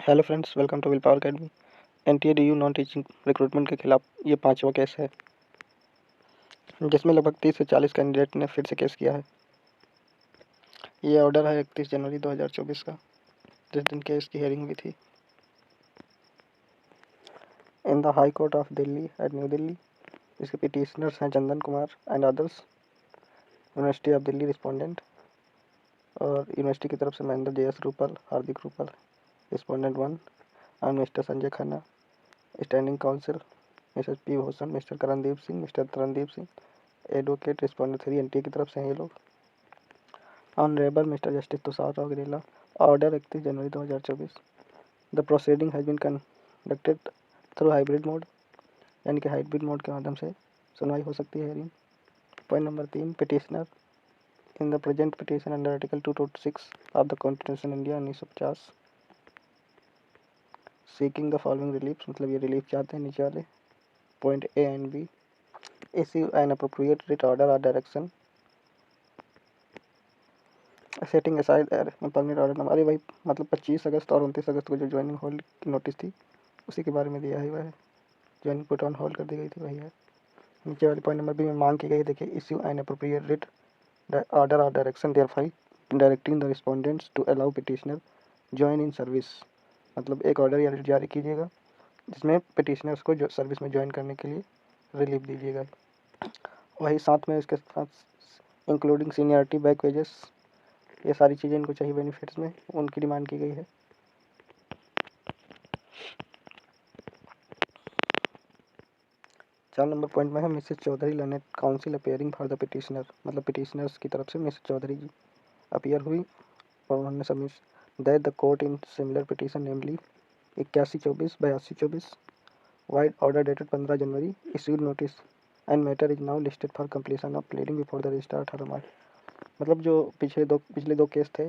Hello friends, welcome to Will Power Academy. NTA DU non teaching recruitment के खिलाफ ये पांचवा केस है, जिसमें लगभग 30 से 40 कैंडिडेट ने फिर से केस किया है। ये ऑर्डर है 31 जनवरी 2024 का, जिस दिन केस की हियरिंग हुई थी in the high court of Delhi at New Delhi. इसके पिटिशनर्स हैं Chandan Kumar and others, university of Delhi respondent, और यूनिवर्सिटी की तरफ से Mahendra JS Rupal, Hardik Rupal respondent 1, and mister Sanjay Khanna standing counsel, mister P Bhushan, mister Karandeep Singh, mister Tarandeep Singh advocate respondent 3 NTA की तरफ से हैं ये लोग। Honourable mister justice Tushar Rao गिरेला। Order 31 January 2024। The proceeding has been conducted through hybrid mode, यानी कि हाइब्रिड मोड के माध्यम से सुनवाई हो सकती है hearing. Point number 3, petitioner in the present petition under article 226 of the constitution India 1950 seeking the following relief, मतलब ये रिलीफ चाहते हैं नीचे वाले point A and B। Issue an appropriate writ order और direction setting aside permit order number. अरे भाई, मतलब 25 अगस्त और 29 अगस्त को जो ज्वाइनिंग होल्ड की नोटिस थी उसी के बारे में दिया है। वह है ज्वाइनिंग पुट ऑन होल्ड कर दी गई थी, वही है। नीचे वाले पॉइंट नंबर B में मांग की गई, देखिए, issue an appropriate writ order और direction therefor directing the respondents to allow petitioner join in service, मतलब एक ऑर्डर या रिट जारी कीजिएगा जिसमें पिटिशनर्स को जो सर्विस में ज्वाइन करने के लिए रिलीफ दीजिएगा। वही साथ में इसके साथ इंक्लूडिंग सीनियरिटी, बैक वेजेस, ये सारी चीज़ें इनको चाहिए बेनिफिट्स में, उनकी डिमांड की गई है। 4 नंबर पॉइंट में है Mrs Chaudhary learned counsel appearing for the petitioner, मतलब पिटिशनर्स की तरफ से मिसेस चौधरी जी अपीयर हुई और उन्होंने submit that the court in similar petition namely 8124 8224 wide order dated 15 January issued notice and matter is now listed for completion of pleading before the registrar 18 मार्च। मतलब जो पिछले दो केस थे,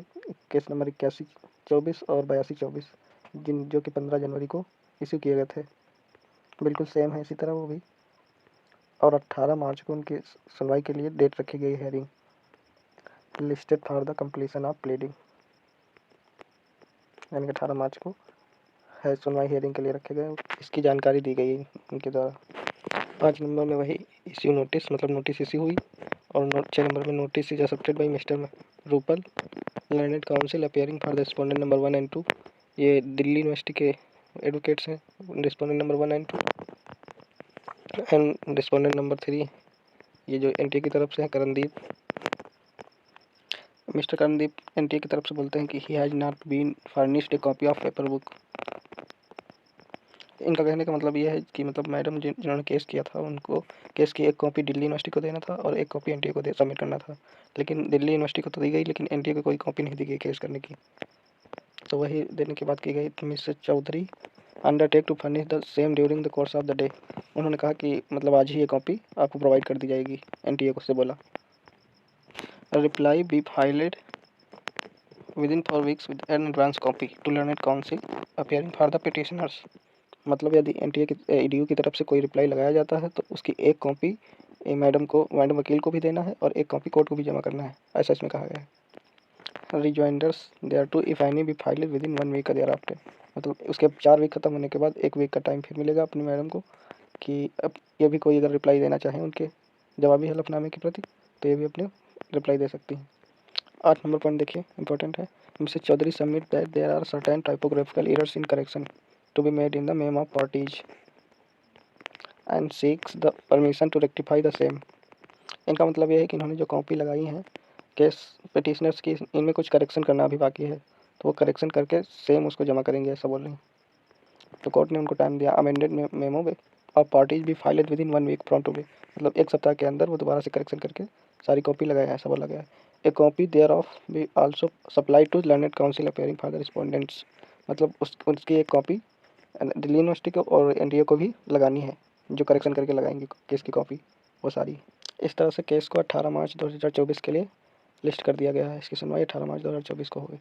केस नंबर 8124 और 8224, जो कि 15 जनवरी को इश्यू किए गए थे, बिल्कुल सेम है इसी तरह वो भी, और 18 मार्च को उनकी सुनवाई के लिए डेट रखी गई hearing listed for the completion of pleading, यानी कि 18 मार्च को है सुनवाई हियरिंग के लिए रखे गए। इसकी जानकारी दी गई उनके द्वारा। 5 नंबर में वही इश्यू नोटिस, मतलब नोटिस इश्यू हुई, और 6 नंबर में notice is accepted by mister Rupal learned counsel appearing for the respondent number 1 and 2। ये दिल्ली यूनिवर्सिटी के एडवोकेट्स हैं, respondent number 1 and 2, and respondent number 3 ये जो एनटीए की तरफ से है करणदीप। मिस्टर करणदीप एनटीए की तरफ से बोलते हैं कि he has not been furnished a copy of paper book. इनका कहने का मतलब ये है कि मतलब मैडम जिन्होंने केस किया था उनको केस की एक कॉपी दिल्ली यूनिवर्सिटी को देना था और एक कॉपी एनटीए को सबमिट करना था, लेकिन दिल्ली यूनिवर्सिटी को तो दी गई, लेकिन एनटीए को कोई कॉपी नहीं दी गई केस करने की। तो वही देने की बात की गई। तो Mrs Chaudhary undertake to furnish the same during the course of the day. उन्होंने कहा कि मतलब आज ही ये कॉपी आपको प्रोवाइड कर दी जाएगी, एनटीए को से बोला। Reply be filed within 4 weeks with an advance copy to learned counsel appearing for the petitioners। मतलब यदि एनटीए की ईडीयू की तरफ से कोई रिप्लाई लगाया जाता है तो उसकी एक कॉपी मैडम वकील को भी देना है और एक कॉपी कोर्ट को भी जमा करना है, ऐसा इसमें कहा गया है। Rejoinders thereto if any be file within 1 week thereafter, मतलब उसके 4 वीक खत्म होने के बाद 1 वीक का टाइम फिर मिलेगा अपनी मैडम को कि अब ये भी कोई अगर रिप्लाई देना चाहें उनके जवाबी हलफनामे के प्रति तो ये भी अपने रिप्लाई दे सकती हैं। 8 नंबर पॉइंट देखिए, इंपॉर्टेंट है। Mrs Chaudhary submit that there are certain typographical errors in correction to be made in the name of parties and seeks the permission to rectify the same. इनका मतलब यह है कि इन्होंने जो कॉपी लगाई हैं केस पिटिशनर्स की, इनमें कुछ करेक्शन करना अभी बाकी है, तो वो करेक्शन करके सेम उसको जमा करेंगे, ऐसा बोल रहे हैं। तो कोर्ट ने उनको टाइम दिया अमेंडेड मेमो में और पार्टीज भी filed within 1 week from today, मतलब 1 सप्ताह के अंदर वो दोबारा से करेक्शन करके सारी कॉपी लगाए, ऐसा बोला गया है। A copy thereof be also supply to learned counsel appearing for the respondents, मतलब उसकी एक कॉपी दिल्ली यूनिवर्सिटी को और एनटीए को भी लगानी है, जो करेक्शन करके लगाएंगे केस की कॉपी वो सारी। इस तरह से केस को 18 मार्च 2024 के लिए लिस्ट कर दिया गया है। इसकी सुनवाई 18 मार्च 2024 को होगी।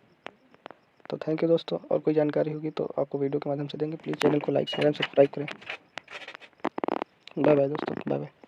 तो थैंक यू दोस्तों, और कोई जानकारी होगी तो आपको वीडियो के माध्यम से देंगे। प्लीज़ चैनल को लाइक शेयर एंड सब्सक्राइब करें। बाय बाय दोस्तों, बाय बाय।